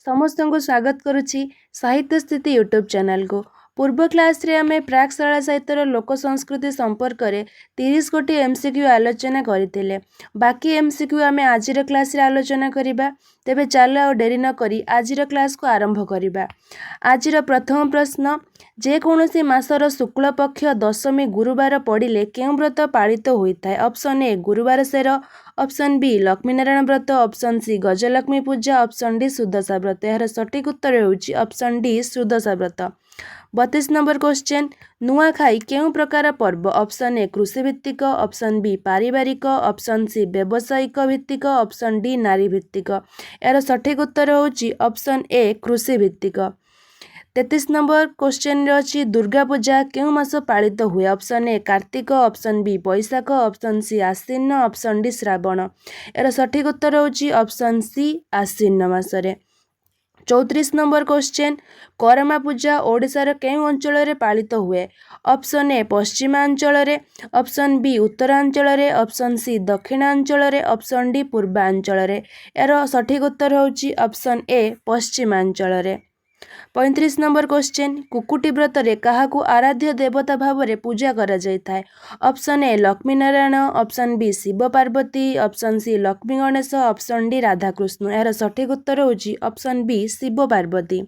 समस्त को स्वागत करुच्ची साहित्य स्थिति यूट्यूब चैनल को। पूर्व क्लास रे आमे प्राक्शाला साहित्यर लोक संस्कृति संपर्क में 30 गोटी एमसीक्यू आलोचना करते। बाकी एमसीक्यू आमे आजिर क्लास रे आलोचना करिबा। तेबे चल आ डेरी न करी आजिर क्लास को आरंभ करिबा। आजिर प्रथम प्रश्न, जेकोसी मासर शुक्ल पक्ष दशमी गुरुवार पड़िले केउं व्रत पालित होइथाय? ऑप्शन ए गुरुवार सेर, ऑप्शन बी लक्ष्मीनारायण व्रत, ऑप्शन सी गजलक्ष्मी पूजा, ऑप्शन डी सुदशा व्रत। यार सठिक उत्तर होउची ऑप्शन डी सुदशा व्रत। 32 नंबर क्वेश्चन, नुआखाई केउं प्रकार पर्व? ऑप्शन ए कृषि भित्तिक, ऑप्शन बी पारिवारिक, ऑप्शन सी व्यावसायिक भित्तिक, ऑप्शन डी नारी भित्तिक। यार सठिक उत्तर होउची ऑप्शन ए कृषि भित्तिक। 33 नंबर क्वेश्चन अच्छी दुर्गा पूजा केउं मास पालित हुए? Option A Kartik, option B Baishakh, option C Ashwin, option D Shravan. यार सठिक उत्तर होउची ऑप्शन सी आश्विन मासरे। 34 नंबर क्वेश्चन, करमा पूजा ओडिशार केउं अंचल पालित हुए? ऑप्शन ए पश्चिमांचल, ऑप्शन बी उत्तरांचल, ऑप्शन सी दक्षिणांचल, ऑप्शन डी पूर्वांचल। यार सठिक उत्तर होउची ऑप्शन ए पश्चिमांचल। 35 नंबर क्वेश्चन, कुकुटी व्रत रे काहाकू आराध्य देवता भाव में पूजा करा जायथाय? Option A Laxminarayan, option B Shiva Parvati, option C Lakshmi Ganesh, option D Radhakrishna. यार सठिक उत्तर होउची option B Shiva Parvati.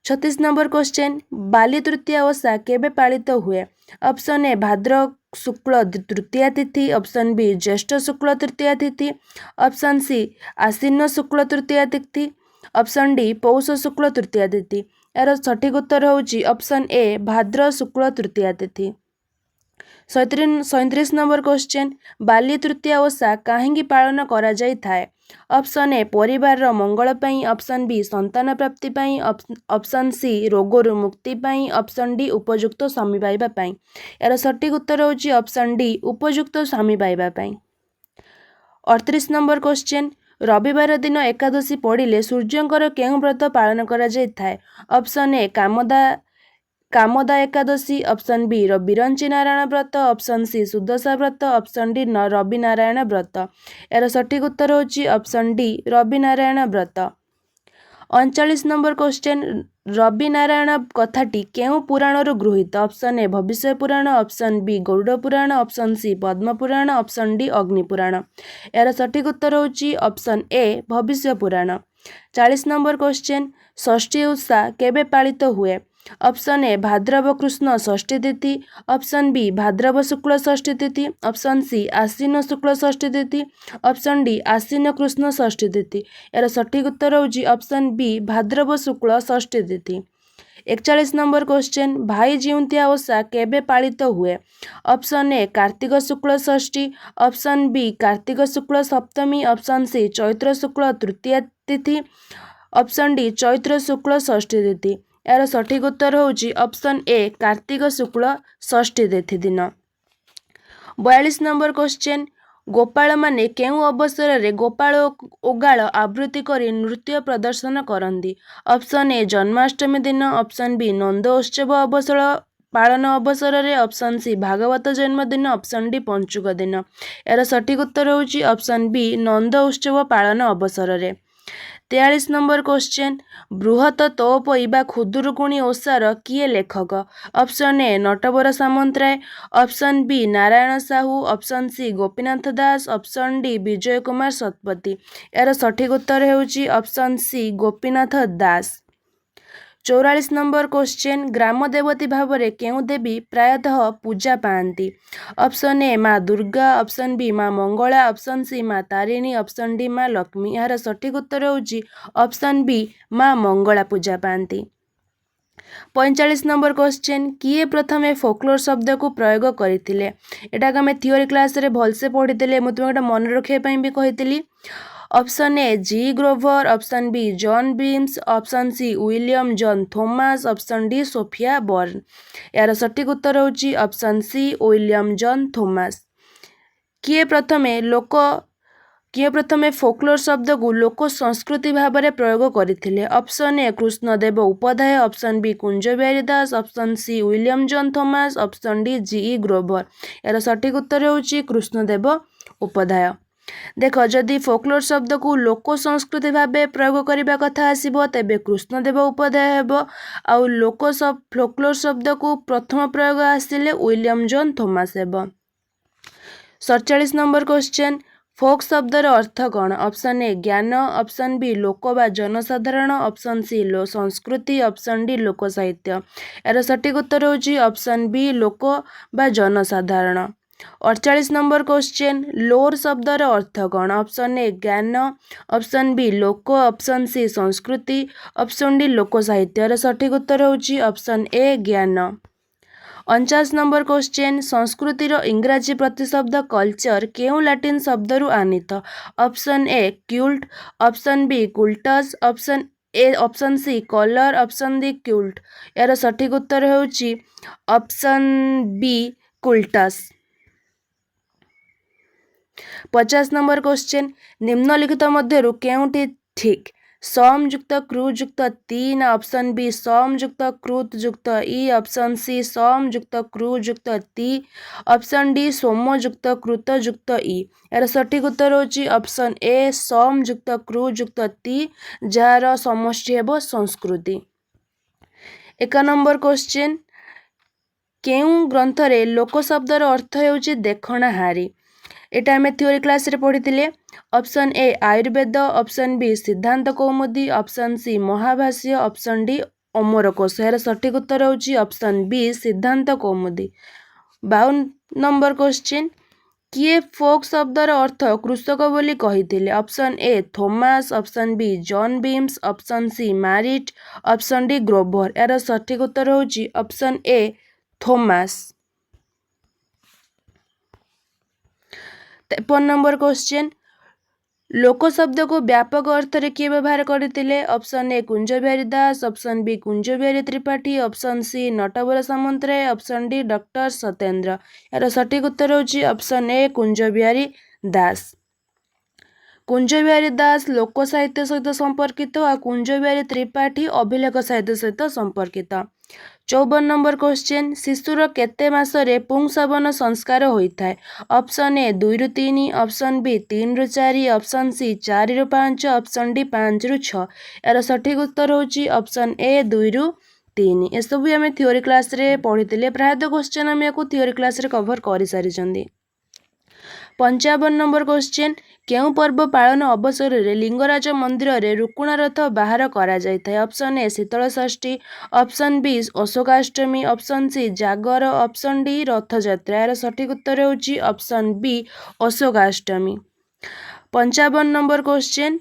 36 number question, Bali Tritiya Osha केबे पालित हुए? ऑप्शन ए भाद्र शुक्ल तृतीया तिथि, ऑप्शन बी ज्येष्ठ शुक्ल तृतीया तिथि, ऑप्शन सी आश्विन शुक्ल तृतीया तिथि, ऑप्शन डी पौष शुक्ल तृतीया तिथि। यार सठिक उत्तर होउची ऑप्शन ए भाद्र शुक्ल तृतीया तिथि। 37 नंबर क्वेश्चन, बाली तृतीया ओषा काहेकि पालन करा जायथाय? ऑप्शन ए परिवार मंगल पई, ऑप्शन बी संतान प्राप्ति पई, ऑप्शन सी रोगरु मुक्ति पई, ऑप्शन डी उपयुक्त स्वामी पाइबा पई। यार सठिक उत्तर होउची ऑप्शन डी उपयुक्त स्वामी पाइबा पई। 38 नंबर क्वेश्चन, रविवार दिन एकादशी पड़िले सूर्यंकर केउं व्रत पालन करा जायथाय? Option A Kamada Ekadashi, option B Viranchi Narayan Vrata, option सी सुदशा व्रत, ऑप्शन डी रवि नारायण व्रत। यार सठिक उत्तर होउची ऑप्शन डी रवि नारायण व्रत। 39 नंबर क्वेश्चन, रवि नारायण कथाटी केउं पुराणरू गृहीत? ऑप्शन ए भविष्य पुराण, option B Garuda Purana, option C Padma Purana, option D अग्नि पुराण। यार सठिक उत्तर होउची ऑप्शन ए भविष्य पुराण। 40 नंबर क्वेश्चन, षष्ठी ओषा केबे पालित हुए? ऑप्शन ए भाद्रव कृष्ण षष्ठी तिथि, ऑप्शन बी भाद्रव शुक्ल षष्ठी तिथि, ऑप्शन सी आश्विन शुक्ल षष्ठी तिथि, ऑप्शन डी आश्विन कृष्ण षष्ठी तिथि। यार सठिक उत्तर होउची ऑप्शन बी भाद्रव शुक्ल षष्ठी तिथि। 41 नंबर क्वेश्चन, भाई जिउंतिया ओषा केबे पालित हुए? ऑप्शन ए कार्तिक शुक्ल षष्ठी, ऑप्शन बी कार्तिक शुक्ल सप्तमी, ऑप्शन सी चैत्र शुक्ल तृतीया तिथि, ऑप्शन डी चैत्र शुक्ल षष्ठी तिथि। यार सठिक उत्तर होउची ऑप्शन ए कार्तिक शुक्ल षष्ठी तिथि दिन। 42 नंबर क्वेश्चन, गोपाल माने केउं अवसर रे गोपाल ओगाल आवृत्ति करी नृत्य प्रदर्शन करती? ऑप्शन ए जन्माष्टमी दिन, ऑप्शन बी नंद उत्सव अवसर पालन अवसर रे, ऑप्शन सी भागवत जन्मदिन, ऑप्शन डी पंचुक दिन। यार सठिक उत्तर होउची ऑप्शन बी नंद उत्सव पालन अवसर रे। 43 नंबर क्वेश्चन, बृहत तोपई बा खुदुरुकुणी ओषार किए लेखक? Option A Natabar Samantaray, option B Narayan Sahu, option C Gopinath Das, option D Bijay Kumar Satapathy. यार सठिक उत्तर होउची option C Gopinath Das. 44 number question, ग्राम देवती भाव में केउं देवी प्रायतः पूजा पाती? ऑप्शन ए माँ दुर्गा, ऑप्शन बी माँ मंगला, ऑप्शन सी माँ तारिणी, ऑप्शन डी माँ लक्ष्मी। यार सठिक उत्तर होउची ऑप्शन बी माँ मंगला पूजा पाती। 45 नंबर क्वेश्चन, किए प्रथमे फोकलोर शब्द को प्रयोग करथिले? एटा आमे थियोरी क्लास रे भलसे पढ़ीते, मुझे तुमको मन रखिया भी कही। Option A G Grover, option B John Beames, option C William John Thomas, option D Sophia Burn. यार सठिक उत्तर होउची option C William John Thomas. किए प्रथमे फोकलोर शब्द को लोक संस्कृति भाव में प्रयोग करथिले? Option A Krishnadev Upadhyay, option B Kunj Bihari Das, option C William John Thomas, option D G Grover. यार सठिक उत्तर होउची कृष्णदेव उपाध्याय। देख जदि फोकलोर शब्द को लोक संस्कृति भाव प्रयोग करने कथा आसब तेबे कृष्णदेव उपाध्याय हेब आउ लोक फोकलोर शब्द को प्रथम प्रयोग आसिले विलियम जॉन थॉमस हेब। 47 नंबर क्वेश्चन फोक शब्दर अर्थ कौन? ऑप्शन ए ज्ञान, ऑप्शन बी लोक बा जनसाधारण, ऑप्शन सी संस्कृति, ऑप्शन डी लोक साहित्य। यार सठिक उत्तर होची ऑप्शन बी लोक बा जनसाधारण। 48 नंबर क्वेश्चन लोर शब्दर अर्थ कौन? ऑप्शन ए ज्ञान, ऑप्शन बी लोक, ऑप्शन सी संस्कृति, ऑप्शन डी लोक साहित्य। यार सठिक उत्तर होची ऑप्शन ए ज्ञान। 49 नंबर क्वेश्चन संस्कृतिर इंग्राजी प्रतिशब्द कल्चर केउ लैटिन शब्दरू आनीत? Option A cult, option B cultus, option C colour, option D cult. यार सठिक उत्तर होची option B cultus. 50 number question निम्नलिखित मध्यरु केउटी ठीक? सम युक्त क्रू युक्त तीन, ऑप्शन बी सम युक्त क्रूत युक्त ई, ऑप्शन सी सम युक्त क्रू युक्त ती, ऑप्शन डी सोम युक्त कृत युक्त ई। यार सठिक उत्तर होची ऑप्शन ए सम युक्त क्रू युक्त ती जार समष्टि हेबो संस्कृति। 1 नंबर क्वेश्चन केउ ग्रंथरे लोक शब्दर अर्थ हेउची देखणाहारी? एटा आमे थ्योरी क्लास रे पढ़ी। Option A Ayurveda, option B Siddhanta Kaumudi, option C Mahabhashya, option D Amarakosha. यार सठिक उत्तर होची ऑप्शन बी सिद्धांत कौमुदी। 52 नंबर क्वेश्चन किए फोक शब्दर अर्थ कृषक बोली कहिथिले? Option A Thomas, option B John Beames, option C Merritt, option D Grover. यार सठिक उत्तर होची option A Thomas. 53 number question लोक शब्द को व्यापक अर्थ रे किए व्यवहार करथिले? Option A Kunja Bihari Das, option B Kunj Bihari Tripathy, option C Natabar Samantaray, option D doctor Satyendra. यार सठिक उत्तर होची ऑप्शन ए कुंज बिहारी दास। कुंज बिहारी दास लोक साहित्य सहित संपर्कित और कुंज बिहारी त्रिपाठी अभिलेख साहित्य सहित संपर्कित। 54 नंबर क्वेश्चन शिशुर केते मासरे पुंसवन संस्कार होता है? ऑप्शन ए 2 ରୁ 3, ऑप्शन बी 3 ରୁ 4, ऑप्शन सी 4 ରୁ 5, ऑप्शन डी 5 ରୁ 6। यार सठिक उत्तर होची ऑप्शन ए 2 ରୁ 3। ये सब आम थ्योरी क्लास रे पढ़ी प्रायतः क्वेश्चन आम या थ्योरी क्लास रे कवर कर सारी। 55 नंबर क्वेश्चन केउ पर्व पालन अवसर रे लिंगराज मंदिर रे रुकुणा रथ बाहर करा जायथाय? Option A Sheetal Shashthi, option B Ashokashtami, option C Jagar, option D Rathayatra. यार सठिक उत्तर होची option B Ashokashtami. 55 number question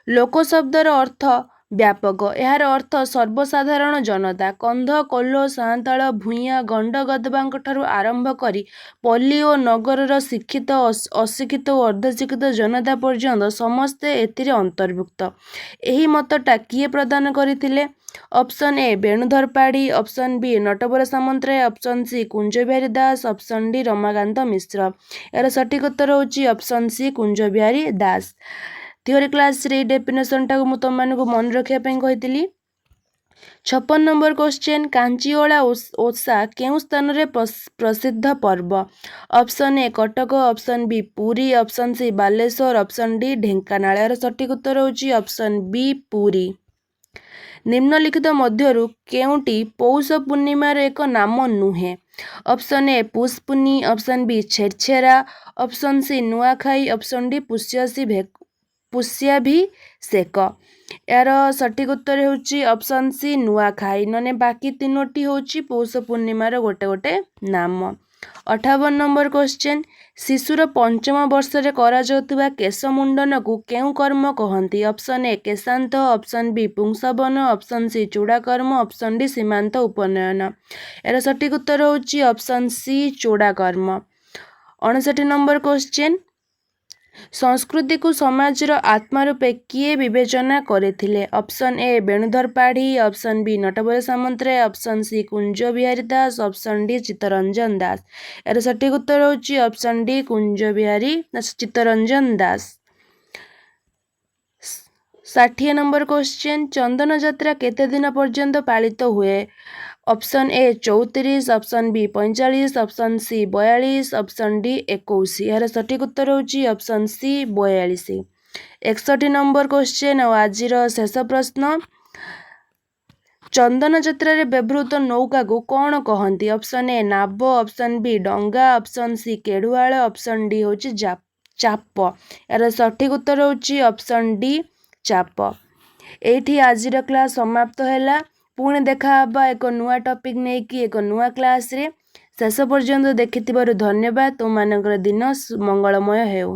लोक शब्दर अर्थ व्यापक यार अर्थ सर्वसाधारण जनता कंध कोल्हो सांताल भूइया गंड गदबांक ठारू आरंभ करी पल्ली और नगरर शिक्षित अशिक्षित और अर्धशिक्षित जनता पर्यंत समस्ते एथिरे अंतर्भुक्त। एही मतटा किए प्रदान करथिले? Option A Benudhar Padhi, option B Natabar Samantaray, option C Kunja Bihari Das, option D Ramakant Mishra. यार सठिक उत्तर होची option C Kunja Bihari Das. Theory class रे डेफिनेशन टा को तुम मानक मन रखिया पई कहितली। 56 नंबर क्वेश्चन कांचीओला ओषा केउ स्थान रे प्रसिद्ध पर्व? Option A Cuttack, option B Puri, option C Baleshwar, option D Dhenkanal. यार सठिक उत्तर होची ऑप्शन बी पुरी। निम्नलिखित मध्यरु केउटी पौष पूर्णिमार एक नाम नुहे? Option A Push Punni, option B Chherchhera, option C Nuakhai, option D Pushyabhisheka. यार सठिक उत्तर होची ऑप्शन सी नुआखाई, नने बाकी तीनोटी होची पौष पूर्णिमार गोटे गोटे नाम। 58 नंबर क्वेश्चन शिशुर पंचम वर्ष रे करा जाउतबा केश मुंडन को केउ कर्म कहंती? ऑप्शन ए केशांत, ऑप्शन बी पुंसवन, ऑप्शन सी चूड़ाकर्म, ऑप्शन डी सीमांत उपनयन। यार सठिक उत्तर होची ऑप्शन सी चूड़ाकर्म। 59 नंबर क्वेश्चन संस्कृति को समाज आत्मा रूपे किए विवेचना करथिले? Option A Benudhar Padhi, option B Natabar Samantaray, option C Kunja Bihari Das, option D Chittaranjan Das. यार सठिक उत्तर होची ऑप्शन डी कुंज बिहारी चित्तरंजन दास। ଷାଠିଏ ନମ୍ବର କ୍ୱେଶ୍ଚିନ୍ ଚନ୍ଦନ ଯାତ୍ରା କେତେ ଦିନ ପର୍ଯ୍ୟନ୍ତ ପାଳିତ ହୁଏ? Option A 34, option B 45, option C 42, option D 21। ଏହାର ସଠିକ୍ ଉତ୍ତର ହେଉଛି ଅପସନ୍ ସି 42। 61 ନମ୍ବର କ୍ୱେଶ୍ଚିନ୍ ଆଉ ଆଜିର ଶେଷ ପ୍ରଶ୍ନ ଚନ୍ଦନ ଯାତ୍ରାରେ ବ୍ୟବହୃତ ନୌକାକୁ କ'ଣ କହନ୍ତି? ଅପସନ୍ ଏ ନାବ, ଅପସନ୍ ବି ଡଙ୍ଗା, ଅପସନ୍ ସି କେଡ଼ୁଆଳ, ଅପସନ୍ ଡି ହେଉଛି ଚାପ। ଏହାର ସଠିକ୍ ଉତ୍ତର ହେଉଛି ଅପସନ୍ ଡି ଚାପ। ଏଇଠି ଆଜିର କ୍ଲାସ୍ ସମାପ୍ତ ହେଲା। ପୁଣି ଦେଖାହେବା ଏକ ନୂଆ ଟପିକ୍ ନେଇକି ଏକ ନୂଆ କ୍ଲାସ୍ରେ। ଶେଷ ପର୍ଯ୍ୟନ୍ତ ଦେଖିଥିବାରୁ ଧନ୍ୟବାଦ। ତୁମମାନଙ୍କର ଦିନ ମଙ୍ଗଳମୟ ହେଉ।